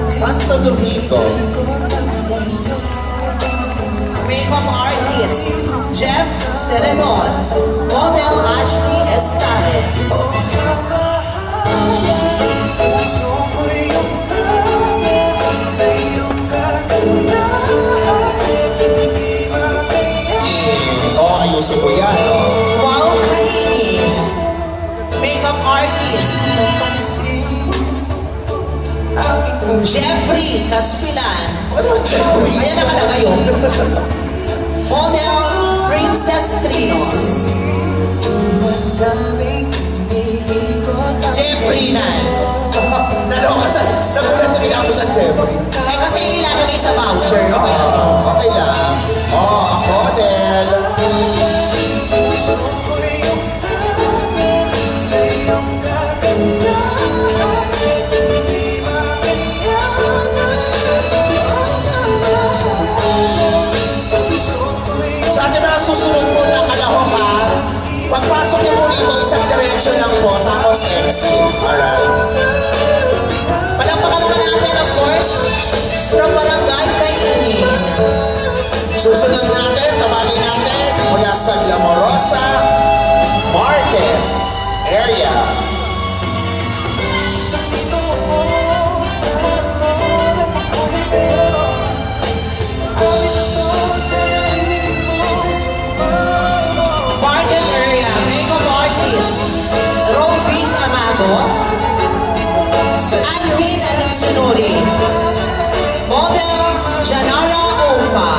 Santo Domingo. Makeup artist, Jeff Ceredon. Model, Ashley Estares. Ayusin ko yan. Wow Kainin. Makeup artist, Jeffrey Caspilan. Ano, Jeffrey? Ayan nakalagay yun. Model, Princess Trinos. Jeffrey na. Nagulat siya ginamos sa Jeffrey. Eh kasi ilalagay sa voucher, okay? Okay lang. Ako din. Sa atin na susunod po na kalahong ha. Pagpasok niyo po dito, isang direction lang po, tapos exit. Alright. Palakpakan naman natin, of course, from Barangay Kainin. Susunod natin, tawagin natin mula sa Glamorosa Market area. Market area, makeup artist, Roving Amago. Alvin Alinsunuri. Model, Janara Opa.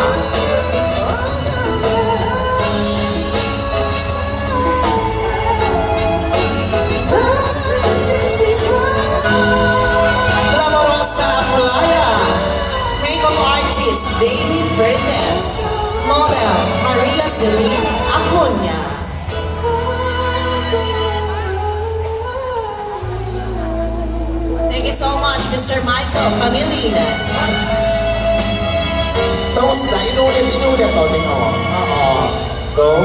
Glamorosa Playa. Makeup artist, David Bertes. Model, Maria Celine Acuña. Thank you so much, Mr. Michael Pangilinan. Tapos na, inulit. O, tingnan mo. Oo. Go.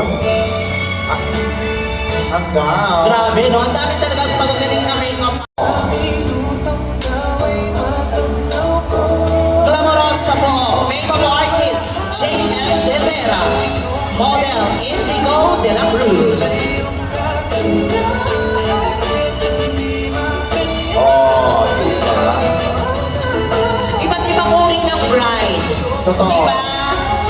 Hanggang. Grabe, no? Ang dami talagang magagaling na makeup. Glamorosa po, makeup artist, J.M. De Vera. Model, Indigo de la Cruz. Oh, diba? Iba't ibang uri ng bride. Totoo. Diba?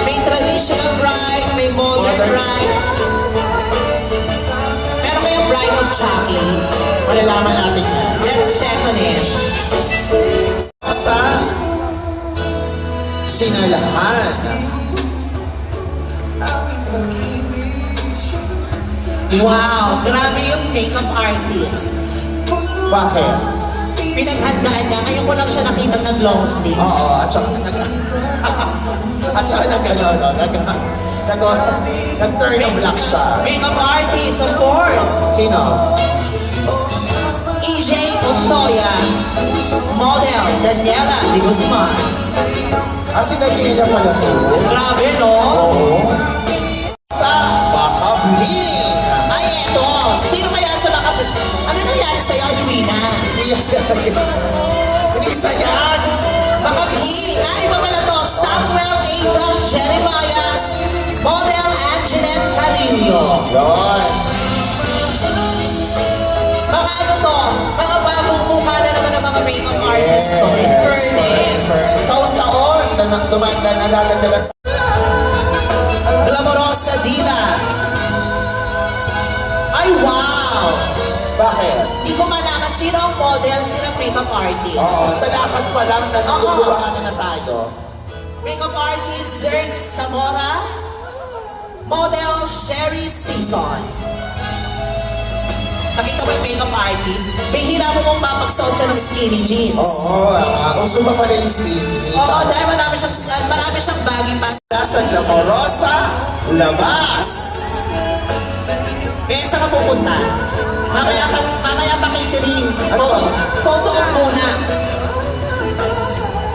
May traditional bride, may modern bride. Meron kayong bride of chocolate. Malalaman natin yan. Let's check on it. Sa Sinalahan. Wow, grabe yung makeup artist. Bakit? Pinaghandaan niya. Ngayon ko lang siya nakita ng long sleeve. Oo, at saka nag-turn of black siya. Makeup artist, of course. Sino? EJ Ontoya. Model, Daniela de Guzman. Sinagili na pala to. Grabe, no? Oo. Sa Bakabling. Ay, eto. Sino kaya sa mga... Ano nangyari sa'yo, Luina? Hindi isa yan. Makabli. Ay, iba pala to. Samuel Adam Jeremias. Model, Anjanette Carillo. Yun. Mga ano to? Mga bagong mukha na naman ng mga makeup artist to. In fairness. Taon-taon. Nalagdagan. Glamorosa Dila. Ay, wow! Bakit? Di ko malaman sino ang model, sino ang makeup artist. Oo, sa lakad pa lang, naguguluhan na tayo. Makeup artist, Zerg Zamora. Model, Sherry Season. Nakita mo yung makeup artist? Bihira mo mong mapagsuot siya ng skinny jeans. Oo, uso pa pala yung skinny. Oo, dahil marami siyang baggy pants. Nasa Glamorosa, labas. Kaya saan ka pupunta? Mamaya pa catering. Photo op muna.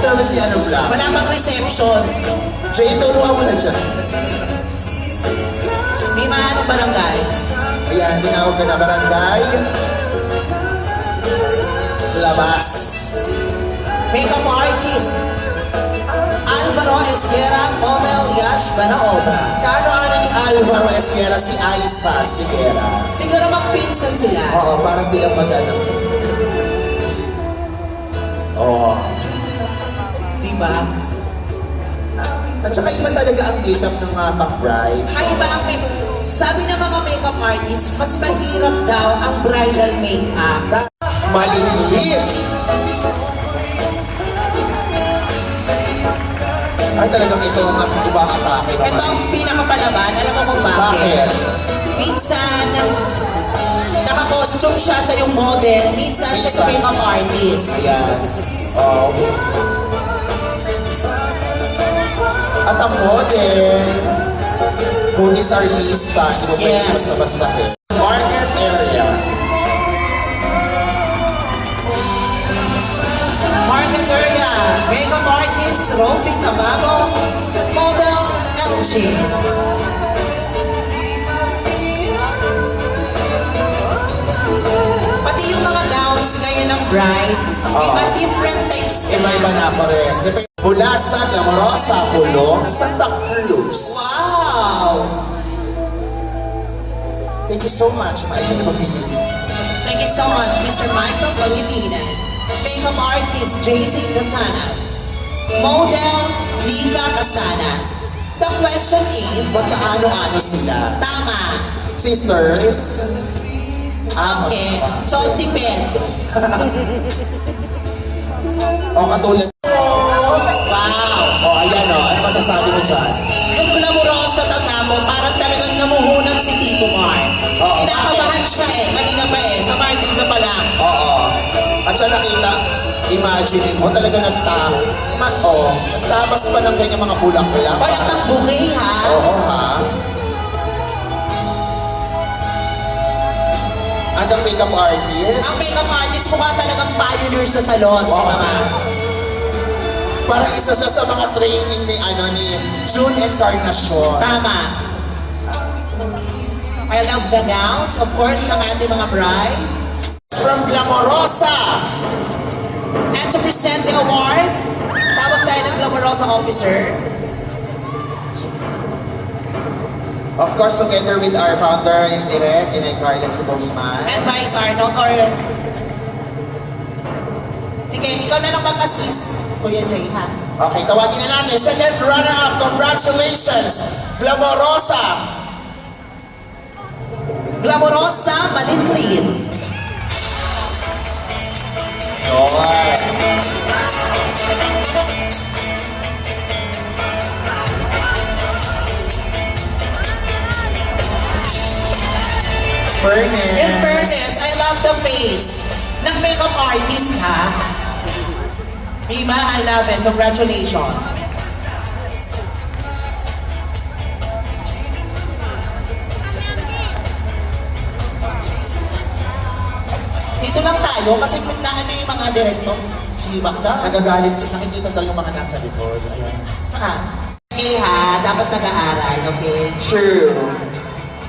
Sabi si ano Black? Wala pang reception. Jay, turuan mo na dyan. May mga anong barangay? Ayan, tinawag ka na barangay. Labas. Makeup artist. Alvaro Esguera, model Yash Banaobra. Kaano ni Alvaro Esguera si Aiza Sigera? Siguro magpinsan sila. Oo, para sila madala. Oo. Diba? At saka iba talaga ang makeup ng mga pang-bride. Kaiba ang sabi ng mga makeup artist, mas mahirap daw ang bridal makeup. Malilit. Ay talagang ito ang ibang atake Ito naman. ang pinakapalaban. Alam mo kung bakit? Bakit? Minsan, naka-costume siya yung model. Minsan siya yung makeup artist. Ayan. Oh. At ang model, kunis artista, hindi mo pwede Yes. basta-basta eh. Market area. Market area, makeup artist, Rofi Tababo, model, Elgin. Pati yung mga gowns ngayon ng bride, iba different types na. Iba-iba na pa rin. Mula sa Glamorosa, Pulong, Santa Cruz. Wow! Thank you so much, Mike. Thank you so much, Mr. Michael Pangilinan. Makeup artist, JC Casanas. Model, Lika Casanas. The question is, Magkaano-ano sila? tama. Sisters? Okay. So, depend. O katulad. Wow! O ayan o, ano masasabi mo dyan? Yung glamorosa tanga mo, parang talagang namuhunan si Tito Mar. Oo, Kinakabahan siya eh. Kanina pa eh. Sa Martina pa lang. Oo. At siya nakita, imagine mo, talaga nagtabas pa ng ganyan mga bulaklak. Bayat ang bouquet ha. Oo ha. At ang makeup artist, Ang makeup artist mukha talagang pioneer sa salon. Oo. Di ba? parang isa siya sa mga training ni June Encarnacion. Tama. I love the gowns, of course, ng ating mga bride. From Glamorosa, And to present the award, tawag tayo ng Glamorosa officer. of course together with our founder, Direk, Inay Carlet Guzman. And Vice Arnold, or... Sige, ikaw na lang mag-assist, Kuya Jay, ha? Okay, tawagin na natin. Second runner-up, congratulations, Glamorosa. Glamorosa Malitlin. Yun. In fairness, I love the face ng makeup artist, ha? Diba? I love it. Congratulations. Dito lang tayo kasi naano yung mga direktor. Si Bakda, nagagalit sila. Nakikita daw yung mga nasa likod. Ayan. Saan? Okay ha, dapat nag-aaral, okay? True.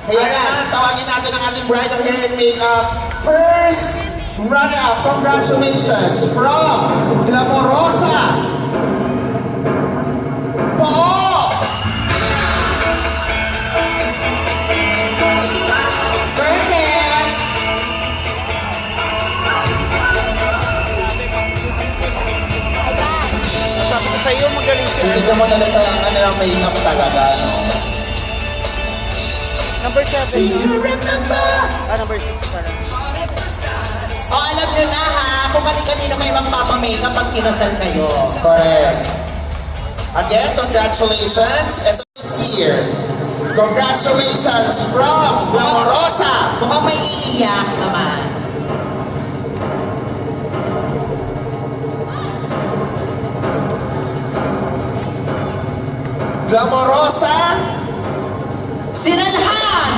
Kaya Alright. na, tawagin natin ang ating bridal hair and makeup. First runner-up, congratulations from Glamorosa. Po! Fairness! Sabi ko sa'yo, magaling siya. Hindi ka mo nila sa ng makeup talaga. No? Number 7. remember? Number 6 parang. O, alam nyo na ha, kung kanino kayo magpapamakeup pag kinasal kayo. Correct. Again, congratulations. Ito is here. Congratulations from Glamorosa. Mukhang may iiyak naman. Glamorosa. Sinalhan!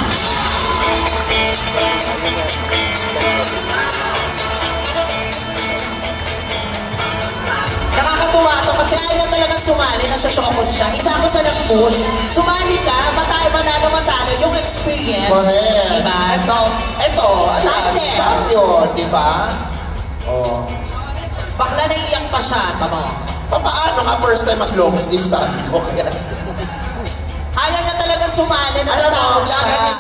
Nakakatuwa to kasi ayaw na talaga sumali, nasosyokot siya. Isa ako sa nag-push. Sumali ka, manalo, yung experience. Correct. Diba? So, Ito, Tayo din. champion, di ba? Oh. Bakla naiyak pa siya, tamo. Paano nga first time mag-locus, di ko sabi ko. Kaya, Ayaw na talaga sumali na alam mo, tawag siya. gaganyan